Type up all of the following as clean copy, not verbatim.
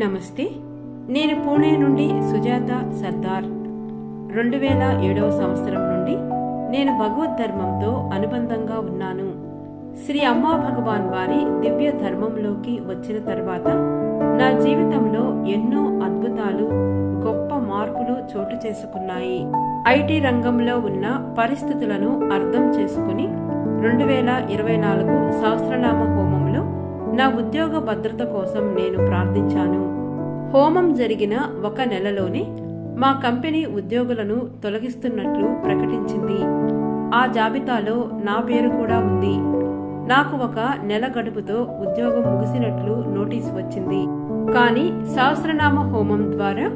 నమస్తే. నేను పూణే నుండి సుజాత సర్దార్. 2007వ సంవత్సరం నుండి నేను భగవద్ ధర్మంతో అనుబంధంగా ఉన్నాను. శ్రీ అమ్మా భగవాన్ వారి దివ్య ధర్మంలోకి వచ్చిన తర్వాత నా జీవితంలో ఎన్నో అద్భుతాలు, గొప్ప మార్పులు చోటు చేసుకున్నాయి. ఐటీ రంగంలో ఉన్న పరిస్థితులను అర్థం చేసుకుని 2024 సహస్రనామ హోమంలో నా ఉద్యోగ భద్రత కోసం నేను ప్రార్థించాను. హోమం జరిగిన 1 నెలలోనే మా కంపెనీ ఉద్యోగులను తొలగిస్తున్నట్లు ప్రకటించింది. ఆ జాబితాలో నా పేరు కూడా ఉంది. నాకు 1 నెల గడుపుతో ఉద్యోగం ముగిసినట్లు నోటీసు వచ్చింది. కానీ సహస్రనామ హోమం ద్వారా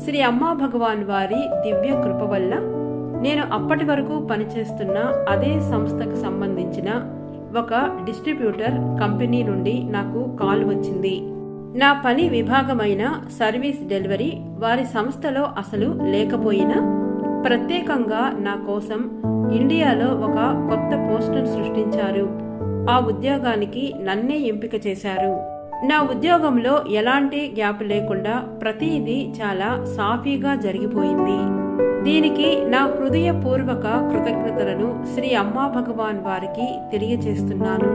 శ్రీ అమ్మా భగవాన్ వారి దివ్య కృప వల్ల నేను అప్పటి వరకు పనిచేస్తున్న అదే సంస్థకు సంబంధించిన ఒక డిస్ట్రిబ్యూటర్ కంపెనీ నుండి నాకు కాల్ వచ్చింది. నా పని విభాగమైన సర్వీస్ డెలివరీ వారి సంస్థలో అసలు లేకపోయినా ప్రత్యేకంగా నా కోసం ఇండియాలో ఒక కొత్త పోస్టును సృష్టించారు. ఆ ఉద్యోగానికి నన్నే ఎంపిక చేశారు. నా ఉద్యోగంలో ఎలాంటి గ్యాప్ లేకుండా ప్రతిదీ చాలా సాఫీగా జరిగిపోయింది. దీనికి నా హృదయపూర్వక కృతజ్ఞతలను శ్రీ అమ్మా భగవాన్ వారికి తెలియజేస్తున్నాను.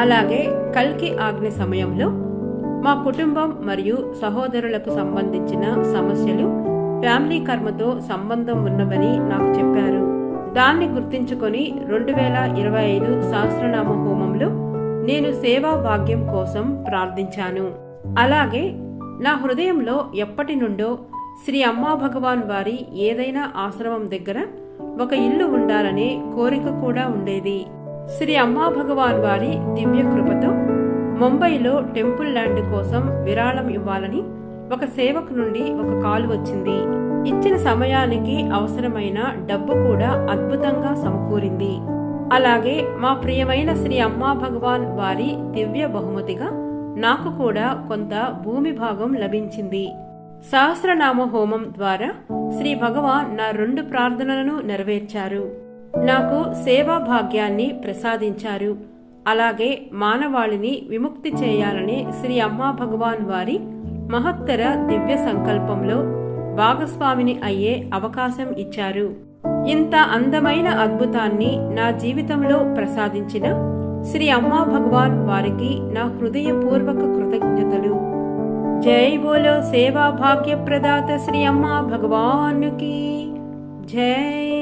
అలాగే కల్కి ఆజ్ఞ సమయంలో మా కుటుంబం మరియు సహోదరులకు సంబంధించిన సమస్యలు ఫ్యామిలీ కర్మతో సంబంధం ఉన్నవని నాకు చెప్పారు. దాన్ని గుర్తించుకొని 2025 సహస్రనామ హోమంలో నేను సేవా భాగ్యం కోసం ప్రార్థించాను. అలాగే నా హృదయంలో ఎప్పటి నుండో శ్రీ అమ్మా భగవాన్ వారి ఏదైనా ఆశ్రమం దగ్గర ఒక ఇల్లు ఉండాలనే కోరిక కూడా ఉండేది. శ్రీ అమ్మా భగవాన్ వారి దివ్య కృపతో ముంబైలో టెంపుల్ ల్యాండ్ కోసం విరాళం ఇవ్వాలని ఒక సేవకు నుండి ఒక కాల్ వచ్చింది. ఇచ్చిన సమయానికి అవసరమైన డబ్బు కూడా అద్భుతంగా సమకూరింది. అలాగే మా ప్రియమైన శ్రీ అమ్మా భగవాన్ వారి దివ్య బహుమతిగా నాకు కూడా కొంత భూమి భాగం లభించింది. సహస్రనామ హోమం ద్వారా శ్రీ భగవాన్ నా 2 ప్రార్థనలను నెరవేర్చారు. నాకు సేవా భాగ్యాన్ని ప్రసాదించారు. అలాగే మానవాళిని విముక్తి చేయాలని శ్రీ అమ్మా భగవాన్ వారి మహత్తర దివ్య సంకల్పంలో భాగస్వామిని అయ్యే అవకాశం ఇచ్చారు. ఇంత అందమైన అద్భుతాన్ని నా జీవితంలో ప్రసాదించిన శ్రీ అమ్మా భగవాన్ వారికి నా హృదయపూర్వక కృతజ్ఞతలు. జై బోలో సేవా భాగ్య ప్రదాత శ్రీ అమ్మా భగవాన్ की जय।